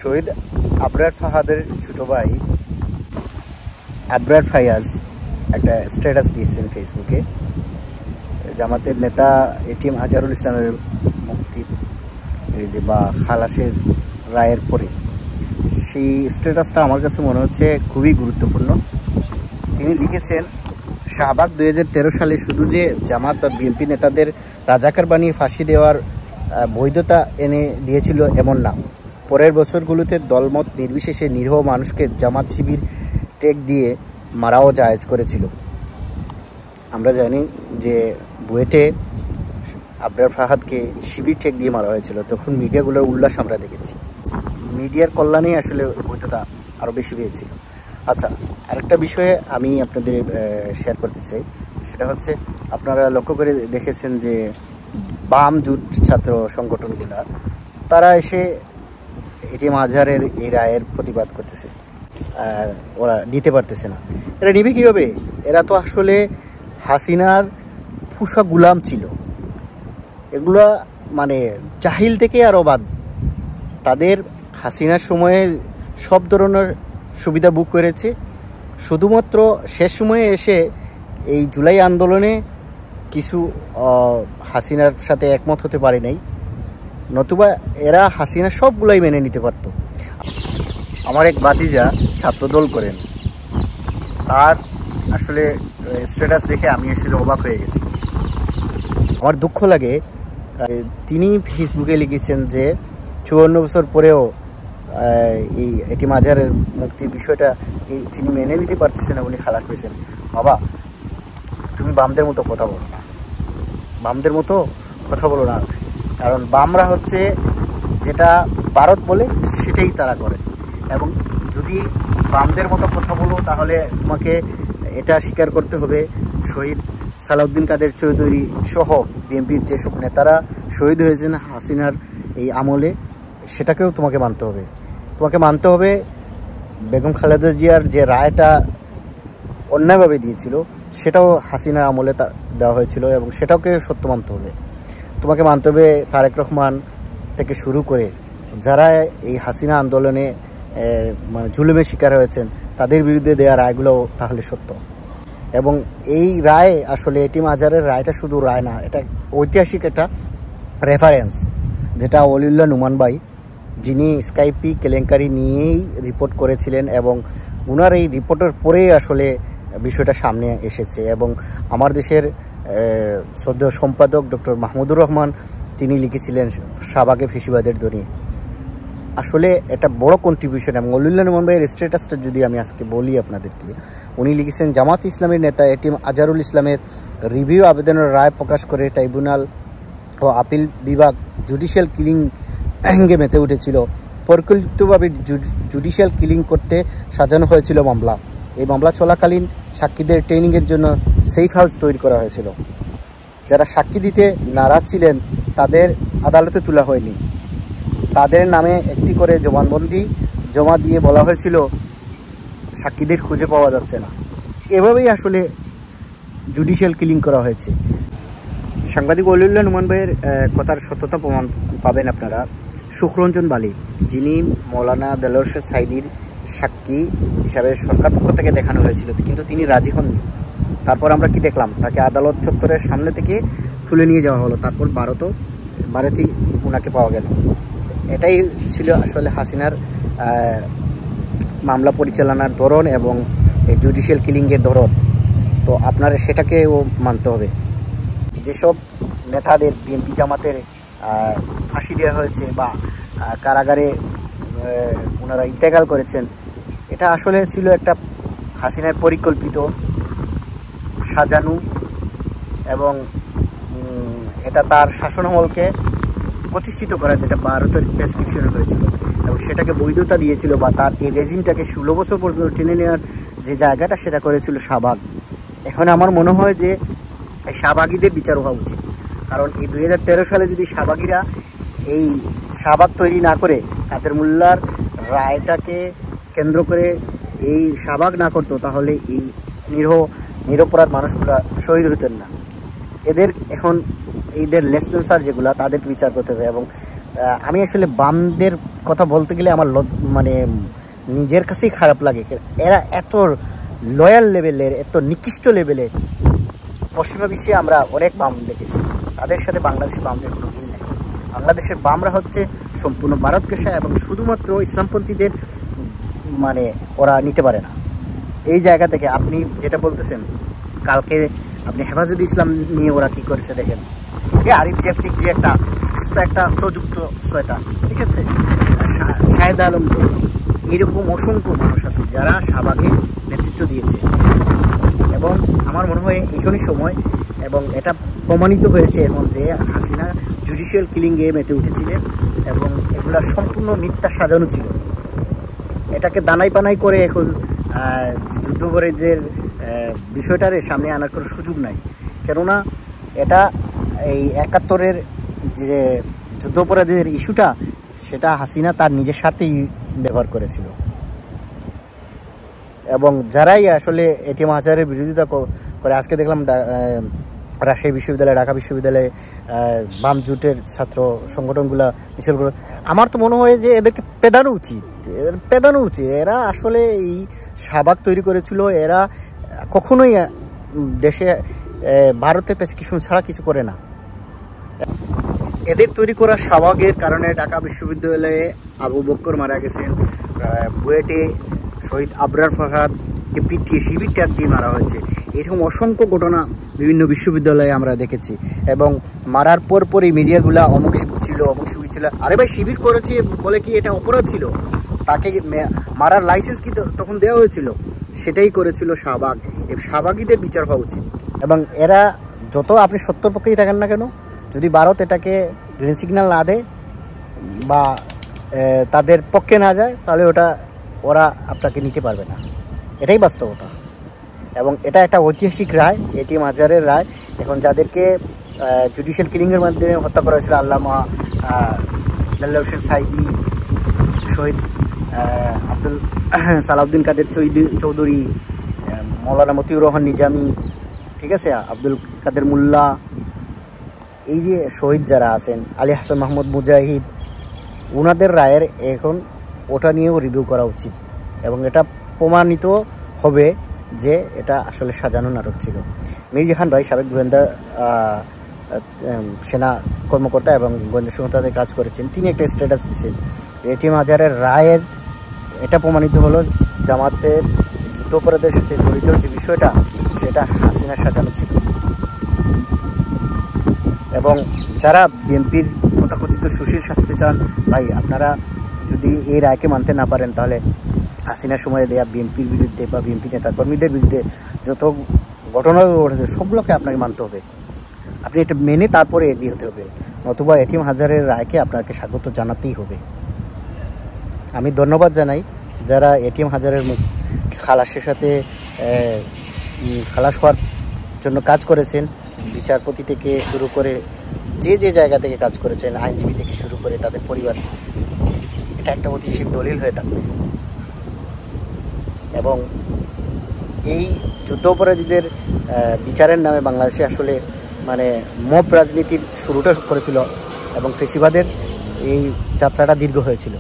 শহীদ আবরার ফাহাদের ছোট ভাই আবরার ফায়াজ একটা স্ট্যাটাস দিয়েছেন ফেসবুকে। জামাতের নেতা এটিএম আজহারুল ইসলামের মুক্তি বা খালাসের রায়ের পরে সেই স্ট্যাটাসটা আমার কাছে মনে হচ্ছে খুবই গুরুত্বপূর্ণ। তিনি লিখেছেন, শাহবাগ 2013 সালে শুধু যে জামাত বা বিএনপি নেতাদের রাজাকার বানিয়ে ফাঁসি দেওয়ার বৈধতা এনে দিয়েছিল এমন না, পরের বছরগুলোতে দলমত নির্বিশেষে নিরীহ মানুষকে জামাত শিবির টেক দিয়ে মারাও জায়েজ করেছিল। আমরা জানি যে বুয়েটে আবরার ফাহাদকে শিবির টেক দিয়ে মারা হয়েছিল, তখন মিডিয়াগুলোর উল্লাস আমরা দেখেছি। মিডিয়ার কল্যাণেই আসলে বৈধতা আরও বেশি পেয়েছিল। আচ্ছা, আরেকটা বিষয়ে আমি আপনাদের শেয়ার করতে চাই, সেটা হচ্ছে আপনারা লক্ষ্য করে দেখেছেন যে বাম জোট ছাত্র সংগঠনগুলা তারা এসে এটিএম আজহারের এই রায়ের প্রতিবাদ করতেছে। ওরা নিতে পারতেছে না। এরা নিবে কীভাবে? এরা তো আসলে হাসিনার ফুসা গুলাম ছিল। এগুলা মানে জাহিল থেকে আরও বাদ। তাদের হাসিনার সময়ে সব ধরনের সুবিধা বুক করেছে, শুধুমাত্র শেষ সময়ে এসে এই জুলাই আন্দোলনে কিছু হাসিনার সাথে একমত হতে পারে নাই, নতুবা এরা হাসিনা সবগুলাই মেনে নিতে পারত। আমার এক ভাতিজা ছাত্রদল করেন, তার আসলে স্ট্যাটাস দেখে আমি আসলে অবাক হয়ে গেছি। আমার দুঃখ লাগে, তিনি ফেসবুকে লিখেছেন যে 54 বছর পরেও এই এটিএম আজহারের মুক্তির বিষয়টা তিনি মেনে নিতে পারতেছেন না, উনি খালাস পেয়েছেন। বাবা, তুমি বামদের মতো কথা বলো না, বামদের মতো কথা বলো না। কারণ বামরা হচ্ছে যেটা ভারত বলে সেটাই তারা করে, এবং যদি বামদের মতো কথা বলো তাহলে তোমাকে এটা স্বীকার করতে হবে শহীদ সালাউদ্দিন কাদের চৌধুরী সহ বিএনপির যেসব নেতারা শহীদ হয়েছেন হাসিনার এই আমলে, সেটাকেও তোমাকে মানতে হবে। তোমাকে মানতে হবে বেগম খালেদা জিয়ার যে রায়টা অন্যায়ভাবে দিয়েছিল সেটাও হাসিনার আমলে দেওয়া হয়েছিল, এবং সেটাকে সত্য মানতে হবে। তোমাকে মানতে হবে তারেক রহমান থেকে শুরু করে যারা এই হাসিনা আন্দোলনে মানে জুলুমের শিকার হয়েছেন তাদের বিরুদ্ধে দেওয়া রায়গুলো তাহলে সত্য। এবং এই রায় আসলে এটিএম আজহারের রায়টা শুধু রায় না, এটা ঐতিহাসিক একটা রেফারেন্স, যেটা ওলিউল্লাহ নুমান ভাই, যিনি স্কাইপি কেলেঙ্কারি নিয়েই রিপোর্ট করেছিলেন, এবং ওনার এই রিপোর্টের পরেই আসলে বিষয়টা সামনে এসেছে। এবং আমার দেশের শ্রদ্ধেয় সম্পাদক ডক্টর মাহমুদুর রহমান তিনি লিখেছিলেন শাহবাগে ফেসিবাদের ধ্বনি। আসলে এটা বড় কন্ট্রিবিউশন। এবং ওলিউল্লাহ নুমান ভাইয়ের স্ট্যাটাসটা যদি আমি আজকে বলি আপনাদেরকে, উনি লিখেছেন, জামাত ইসলামের নেতা এটিএম আজহারুল ইসলামের রিভিউ আবেদনের রায় প্রকাশ করে ট্রাইব্যুনাল ও আপিল বিভাগ জুডিশিয়াল কিলিং অ্যাঙ্গে মেতে উঠেছিল। পরিকল্পিতভাবে জুডিশিয়াল কিলিং করতে সাজানো হয়েছিল মামলা। এই মামলা চলাকালীন সাক্ষীদের ট্রেনিংয়ের জন্য সেফ হাউস তৈরি করা হয়েছিল। যারা সাক্ষী দিতে নারাজ ছিলেন তাদের আদালতে তোলা হয়নি, তাদের নামে একটি করে জবানবন্দি জমা দিয়ে বলা হয়েছিল সাক্ষীদের খুঁজে পাওয়া যাচ্ছে না। এভাবেই আসলে জুডিশিয়াল কিলিং করা হয়েছে। সাংবাদিক ওলিউল্লাহ নুমান ভাইয়ের কথার সত্যতা প্রমাণ পাবেন আপনারা সুখরঞ্জন বালি, যিনি মৌলানা দেলোয়ার হোসেন সাইদির সাক্ষী হিসাবে সরকার পক্ষ থেকে দেখানো হয়েছিল, কিন্তু তিনি রাজি হননি। তারপর আমরা কি দেখলাম, তাকে আদালত চত্বরের সামনে থেকে তুলে নিয়ে যাওয়া হলো, তারপর ভারতেই ওনাকে পাওয়া গেল। এটাই ছিল আসলে হাসিনার মামলা পরিচালনার ধরন এবং জুডিশিয়াল কিলিংয়ের ধরন। তো আপনারা সেটাকেও মানতে হবে। যেসব নেতাদের বিএনপি জামাতের ফাঁসি দেওয়া হয়েছে বা কারাগারে ওনারা ইন্তেকাল করেছেন, এটা আসলে ছিল একটা হাসিনার পরিকল্পিত সাজানো, এবং এটা তার শাসনামলকে প্রতিষ্ঠিত করা, যেটা ভারতের প্রেসক্রিপশনে হয়েছিল, এবং সেটাকে বৈধতা দিয়েছিল, বা তার এই রেজিমটাকে 16 বছর পর্যন্ত টেনে নেওয়ার যে জায়গাটা সেটা করেছিল শাহবাগ। এখন আমার মনে হয় যে এই শাহবাগীদের বিচার হওয়া উচিত। কারণ এই 2013 সালে যদি শাহবাগীরা এই শাহবাগ তৈরি না করে কাদের মোল্লার রায়টাকে কেন্দ্র করে এই শাহবাগ না করতো, তাহলে এই নিরপরাধ মানুষগুলা শহীদ হতেন না। এদের এখন এইদের লেসপেন্সার যেগুলা, তাদেরকে বিচার করতে হবে। এবং আমি আসলে বামদের কথা বলতে গেলে আমার মানে নিজের কাছেই খারাপ লাগে। এরা এত লয়াল লেভেলের, এত নিকৃষ্ট লেভেলের। পশ্চিমা বিশ্বে আমরা অনেক বাম দেখেছি, তাদের সাথে বাংলাদেশের বামদের কোনো মিল নেই। বাংলাদেশের বামরা হচ্ছে সম্পূর্ণ ভারতকেশা এবং শুধুমাত্র ইসলামপন্থীদের মানে ওরা নিতে পারে না। এই জায়গা থেকে আপনি যেটা বলতেছেন, কালকে আপনি হেফাজতে ইসলাম নিয়ে ওরা কি করেছে দেখেন। আরিফ জেফতিক যে একটা চযুক্ত শয়তান, ঠিক আছে, শাহেদ আলম, এরকম অসংখ্য মানুষ আছে যারা শাহবাগে নেতৃত্ব দিয়েছে। এবং আমার মনে হয় এখনই সময়, এবং এটা প্রমাণিত হয়েছে এখন যে হাসিনা জুডিশিয়াল কিলিংয়ে মেতে উঠেছিলেন এবং এগুলা সম্পূর্ণ মিথ্যা সাজানো ছিল। এটাকে দানাই পানাই করে এখন যুদ্ধাপরাধীদের বিষয়টারে সামনে আনার কোনো সুযোগ নাই। কেননা এটা এই ৭১-এর যে যুদ্ধাপরাধীদের ইস্যুটা, সেটা হাসিনা তার নিজের স্বার্থেই ব্যবহার করেছিল। এবং যারাই আসলে এটিএম আজহারের বিরোধিতা করে, আজকে দেখলাম রাজশাহী বিশ্ববিদ্যালয়, ঢাকা বিশ্ববিদ্যালয়ে বাম জোটের ছাত্র সংগঠনগুলা মিছিল করে, আমার তো মনে হয় যে এদেরকে পেদানো উচিত। এরা আসলে এই শাহবাগ তৈরি করেছিল, এরা কখনোই দেশে ভারতের প্রেসক্রিপশন ছাড়া কিছু করে না। এদের তৈরি করা শাহবাগের কারণে ঢাকা বিশ্ববিদ্যালয়ে আবু বক্কর মারা গেছেন, বুয়েটে শহীদ আবরার ফাহাদকে পিটিয়ে শিবির ট্যাগ দিয়ে মারা হয়েছে। এরকম অসংখ্য ঘটনা বিভিন্ন বিশ্ববিদ্যালয়ে আমরা দেখেছি। এবং মারার পরই মিডিয়াগুলা অমুক শিবির ছিল, আরে ভাই শিবির করেছে বলে কি এটা অপরাধ ছিল? তাকে মারার লাইসেন্স কি তখন দেওয়া হয়েছিল? সেটাই করেছিল শাহবাগ। এই শাহবাগীদের বিচার হওয়া উচিত। এবং এরা যত আপনি সত্যর পক্ষেই থাকেন না কেন, যদি ভারত এটাকে গ্রিন সিগন্যাল না দেয় বা তাদের পক্ষে না যায়, তাহলে ওরা আপনাকে নিতে পারবে না। এটাই বাস্তবতা। এবং এটা একটা ঐতিহাসিক রায়, এটিএম আজহারের রায়। এখন যাদেরকে জুডিশিয়াল কিলিংয়ের মাধ্যমে হত্যা করা হয়েছিল, আল্লামা দেলোয়ার হোসেন সাঈদী, শহীদ আব্দুল সালাউদ্দিন কাদের চৌধুরী, মৌলানা মতিউর রহমান নিজামী, ঠিক আছে, আব্দুল কাদের মোল্লা, এই যে শহীদ যারা আছেন, আলী হাসান মাহমুদ মুজাহিদ, ওনাদের রায়ের এখন ওটা নিয়েও রিভিউ করা উচিত। এবং এটা প্রমাণিত হবে যে এটা আসলে সাজানো নাটক ছিল। মির্জা খান ভাই সাবেক গোয়েন্দা সেনা কর্মকর্তা এবং গোয়েন্দা সংস্থাতে কাজ করেছেন, তিনি একটা স্ট্যাটাস দিচ্ছেন এটিএম আজহারের রায়ের এটা প্রমাণিত হলো জামাতের যুদ্ধাপরাধের সাথে জড়িত যে বিষয়টা, সেটা হাসিনার সাজানো ছিল। এবং যারা বিএনপির তথাকথিত সুশীল শাস্তি চান, ভাই আপনারা যদি এই রায়কে মানতে না পারেন, তাহলে হাসিনার সময়ে দেয়া বিএনপির বিরুদ্ধে বা বিএনপি নেতাকর্মীদের বিরুদ্ধে যত ঘটনা ঘটেছে সবগুলোকে আপনাকে মানতে হবে। আপনি এটা মেনে তারপরে এগিয়ে হতে হবে, নতুবা এটিএম আজহারের রায়কে আপনাকে স্বাগত জানাতেই হবে। আমি ধন্যবাদ জানাই যারা এটিএম আজহারের খালাসের সাথে খালাস হওয়ার জন্য কাজ করেছেন, বিচারপতি থেকে শুরু করে যে জায়গা থেকে কাজ করেছেন, আইনজীবী থেকে শুরু করে তাদের পরিবার। এটা একটা ঐতিহাসিক দলিল হয়ে থাকবে। এবং এই যুদ্ধাপরাধীদের বিচারের নামে বাংলাদেশে আসলে মানে মব রাজনীতির শুরুটা করেছিল এবং ফেসিবাদের এই যাত্রাটা দীর্ঘ হয়েছিল।